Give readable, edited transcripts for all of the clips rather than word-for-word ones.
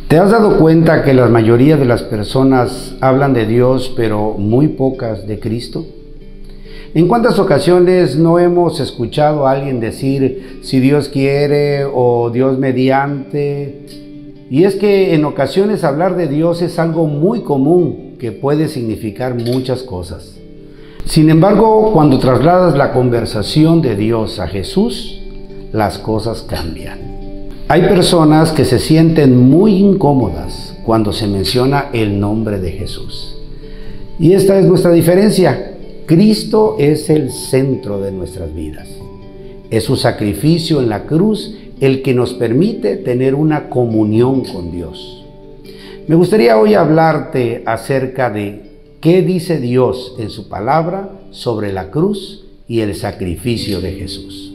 ¿Te has dado cuenta que la mayoría de las personas hablan de Dios, pero muy pocas de Cristo? ¿En cuántas ocasiones no hemos escuchado a alguien decir si Dios quiere o Dios mediante? Y es que en ocasiones hablar de Dios es algo muy común que puede significar muchas cosas. Sin embargo, cuando trasladas la conversación de Dios a Jesús, las cosas cambian. Hay personas que se sienten muy incómodas cuando se menciona el nombre de Jesús. Y esta es nuestra diferencia. Cristo es el centro de nuestras vidas. Es su sacrificio en la cruz el que nos permite tener una comunión con Dios. Me gustaría hoy hablarte acerca de qué dice Dios en su palabra sobre la cruz y el sacrificio de Jesús.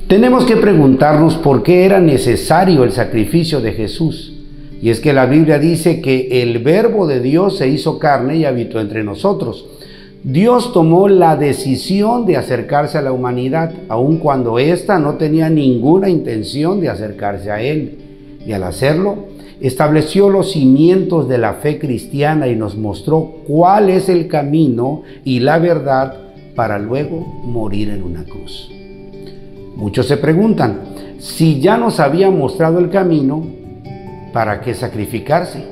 Tenemos que preguntarnos por qué era necesario el sacrificio de Jesús. Y es que la Biblia dice que el Verbo de Dios se hizo carne y habitó entre nosotros. Dios tomó la decisión de acercarse a la humanidad, aun cuando ésta no tenía ninguna intención de acercarse a Él. Y al hacerlo, estableció los cimientos de la fe cristiana y nos mostró cuál es el camino y la verdad para luego morir en una cruz. Muchos se preguntan, si ya nos había mostrado el camino, ¿para qué sacrificarse?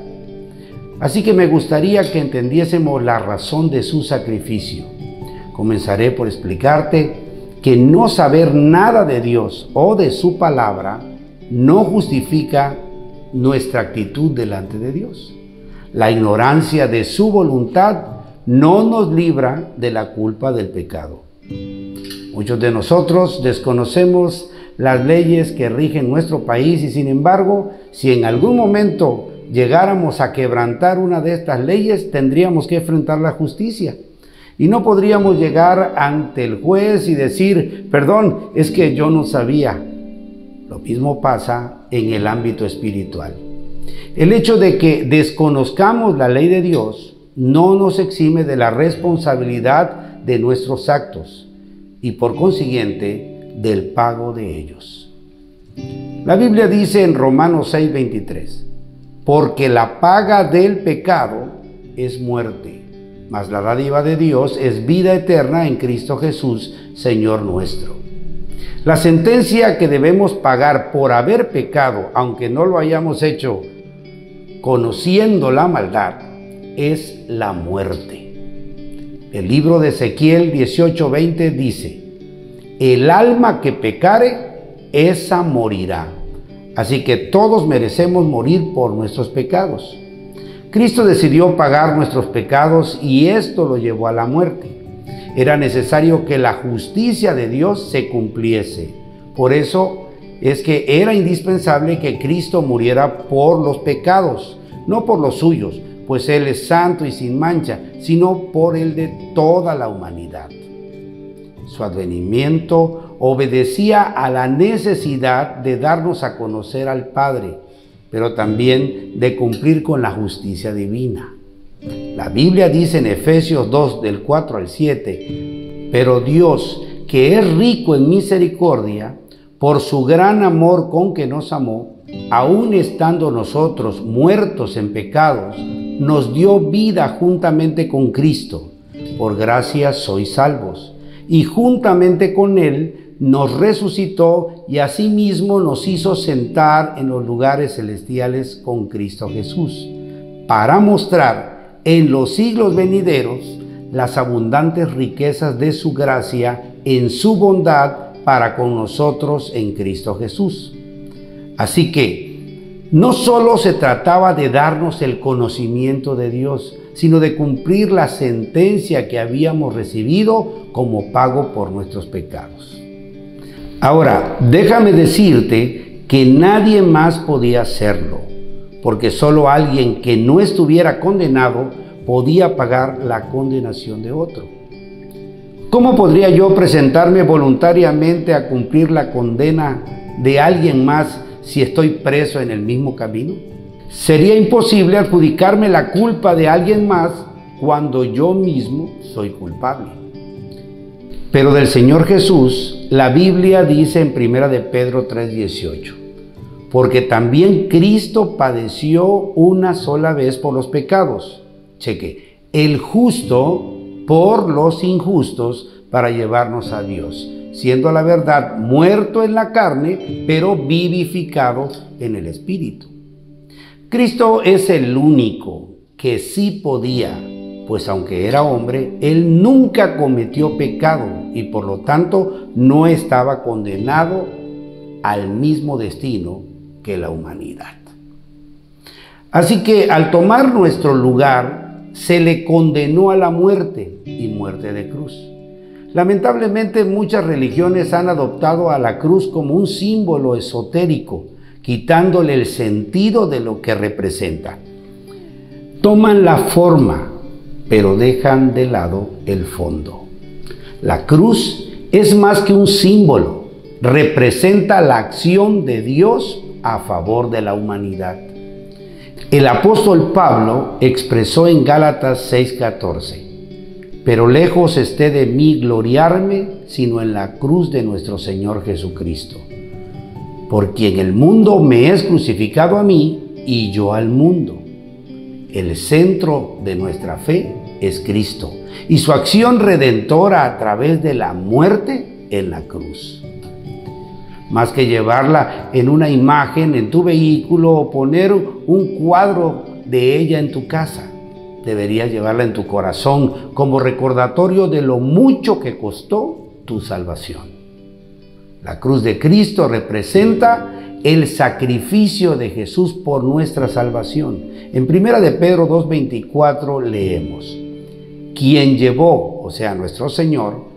Así que me gustaría que entendiésemos la razón de su sacrificio. Comenzaré por explicarte que no saber nada de Dios o de su palabra no justifica nuestra actitud delante de Dios. La ignorancia de su voluntad no nos libra de la culpa del pecado. Muchos de nosotros desconocemos las leyes que rigen nuestro país y sin embargo, si en algún momento llegáramos a quebrantar una de estas leyes, tendríamos que enfrentar la justicia. Y no podríamos llegar ante el juez y decir, perdón, es que yo no sabía. Lo mismo pasa en el ámbito espiritual. El hecho de que desconozcamos la ley de Dios no nos exime de la responsabilidad de nuestros actos y por consiguiente del pago de ellos. La Biblia dice en Romanos 6:23, porque la paga del pecado es muerte, mas la dádiva de Dios es vida eterna en Cristo Jesús, Señor nuestro. La sentencia que debemos pagar por haber pecado, aunque no lo hayamos hecho conociendo la maldad, es la muerte. El libro de Ezequiel 18:20 dice, el alma que pecare, esa morirá. Así que todos merecemos morir por nuestros pecados. Cristo decidió pagar nuestros pecados y esto lo llevó a la muerte. Era necesario que la justicia de Dios se cumpliese. Por eso es que era indispensable que Cristo muriera por los pecados, no por los suyos, pues Él es santo y sin mancha, sino por el de toda la humanidad. Su advenimiento obedecía a la necesidad de darnos a conocer al Padre, pero también de cumplir con la justicia divina. La Biblia dice en Efesios 2, del 4 al 7, pero Dios, que es rico en misericordia, por su gran amor con que nos amó, aun estando nosotros muertos en pecados, nos dio vida juntamente con Cristo. Por gracia sois salvos. Y juntamente con Él nos resucitó y asimismo nos hizo sentar en los lugares celestiales con Cristo Jesús, para mostrar en los siglos venideros las abundantes riquezas de su gracia en su bondad para con nosotros en Cristo Jesús. Así que no solo se trataba de darnos el conocimiento de Dios, sino de cumplir la sentencia que habíamos recibido como pago por nuestros pecados. Ahora, déjame decirte que nadie más podía hacerlo, porque solo alguien que no estuviera condenado podía pagar la condenación de otro. ¿Cómo podría yo presentarme voluntariamente a cumplir la condena de alguien más si estoy preso en el mismo camino? Sería imposible adjudicarme la culpa de alguien más cuando yo mismo soy culpable. Pero del Señor Jesús, la Biblia dice en 1 de Pedro 3:18, porque también Cristo padeció una sola vez por los pecados. Cheque, el justo por los injustos para llevarnos a Dios, siendo a la verdad muerto en la carne, pero vivificado en el Espíritu. Cristo es el único que sí podía, pues aunque era hombre, Él nunca cometió pecado y por lo tanto no estaba condenado al mismo destino que la humanidad. Así que al tomar nuestro lugar, se le condenó a la muerte y muerte de cruz. Lamentablemente muchas religiones han adoptado a la cruz como un símbolo esotérico, quitándole el sentido de lo que representa. Toman la forma, pero dejan de lado el fondo. La cruz es más que un símbolo, representa la acción de Dios a favor de la humanidad. El apóstol Pablo expresó en Gálatas 6:14, pero lejos esté de mí gloriarme, sino en la cruz de nuestro Señor Jesucristo, por quien el mundo me es crucificado a mí y yo al mundo. El centro de nuestra fe es Cristo y su acción redentora a través de la muerte en la cruz. Más que llevarla en una imagen en tu vehículo o poner un cuadro de ella en tu casa, deberías llevarla en tu corazón como recordatorio de lo mucho que costó tu salvación. La cruz de Cristo representa el sacrificio de Jesús por nuestra salvación. En 1 de Pedro 2:24 leemos, quien llevó, o sea, nuestro Señor,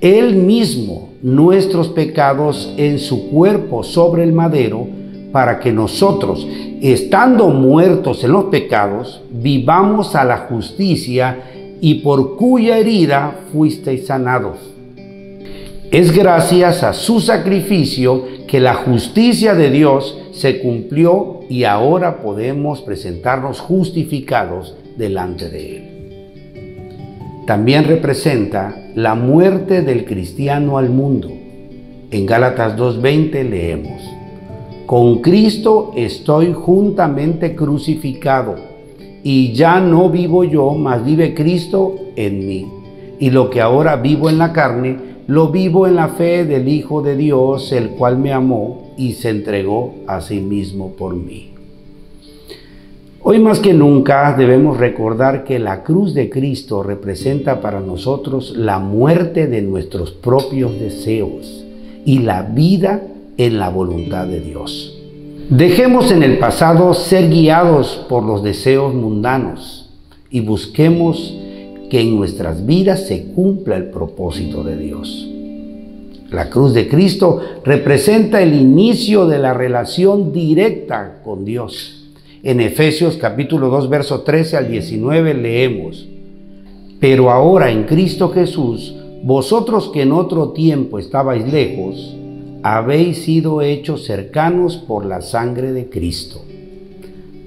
Él mismo nuestros pecados en su cuerpo sobre el madero, para que nosotros, estando muertos en los pecados, vivamos a la justicia, y por cuya herida fuisteis sanados. Es gracias a su sacrificio que la justicia de Dios se cumplió y ahora podemos presentarnos justificados delante de Él. También representa la muerte del cristiano al mundo. En Gálatas 2:20 leemos, con Cristo estoy juntamente crucificado, y ya no vivo yo, mas vive Cristo en mí. Y lo que ahora vivo en la carne, lo vivo en la fe del Hijo de Dios, el cual me amó y se entregó a sí mismo por mí. Hoy más que nunca debemos recordar que la cruz de Cristo representa para nosotros la muerte de nuestros propios deseos y la vida en la voluntad de Dios. Dejemos en el pasado ser guiados por los deseos mundanos y busquemos que en nuestras vidas se cumpla el propósito de Dios. La cruz de Cristo representa el inicio de la relación directa con Dios. En Efesios capítulo 2, verso 13 al 19 leemos, pero ahora en Cristo Jesús, vosotros que en otro tiempo estabais lejos, habéis sido hechos cercanos por la sangre de Cristo,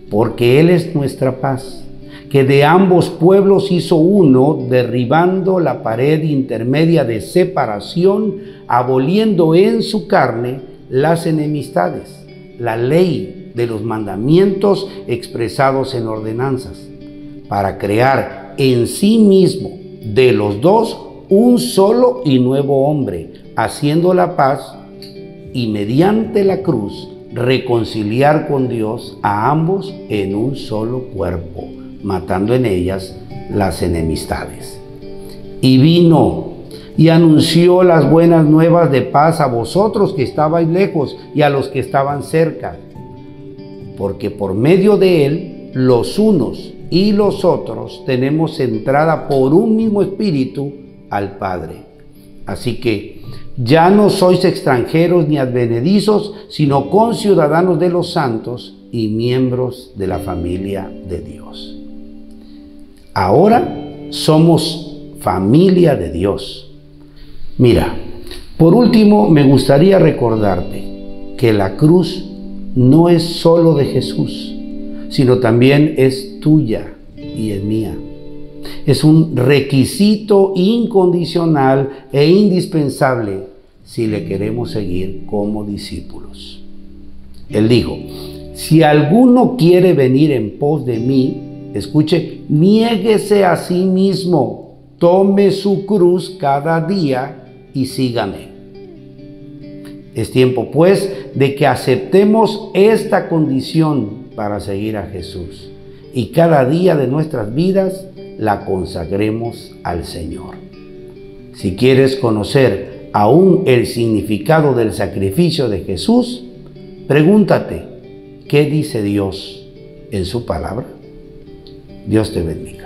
porque Él es nuestra paz, que de ambos pueblos hizo uno, derribando la pared intermedia de separación, aboliendo en su carne las enemistades, la ley de los mandamientos expresados en ordenanzas, para crear en sí mismo de los dos un solo y nuevo hombre, haciendo la paz, y mediante la cruz reconciliar con Dios a ambos en un solo cuerpo, matando en ellas las enemistades. Y vino y anunció las buenas nuevas de paz a vosotros que estabais lejos y a los que estaban cerca, porque por medio de Él los unos y los otros tenemos entrada por un mismo espíritu al Padre. Así que ya no sois extranjeros ni advenedizos, sino conciudadanos de los santos y miembros de la familia de Dios. Ahora somos familia de Dios. Mira, por último me gustaría recordarte que la cruz no es solo de Jesús, sino también es tuya y es mía. Es un requisito incondicional e indispensable si le queremos seguir como discípulos. Él dijo, si alguno quiere venir en pos de mí, escuche, niéguese a sí mismo, tome su cruz cada día y sígame. Es tiempo, pues, de que aceptemos esta condición para seguir a Jesús y cada día de nuestras vidas la consagremos al Señor. Si quieres conocer aún el significado del sacrificio de Jesús, pregúntate, ¿qué dice Dios en su palabra? Dios te bendiga.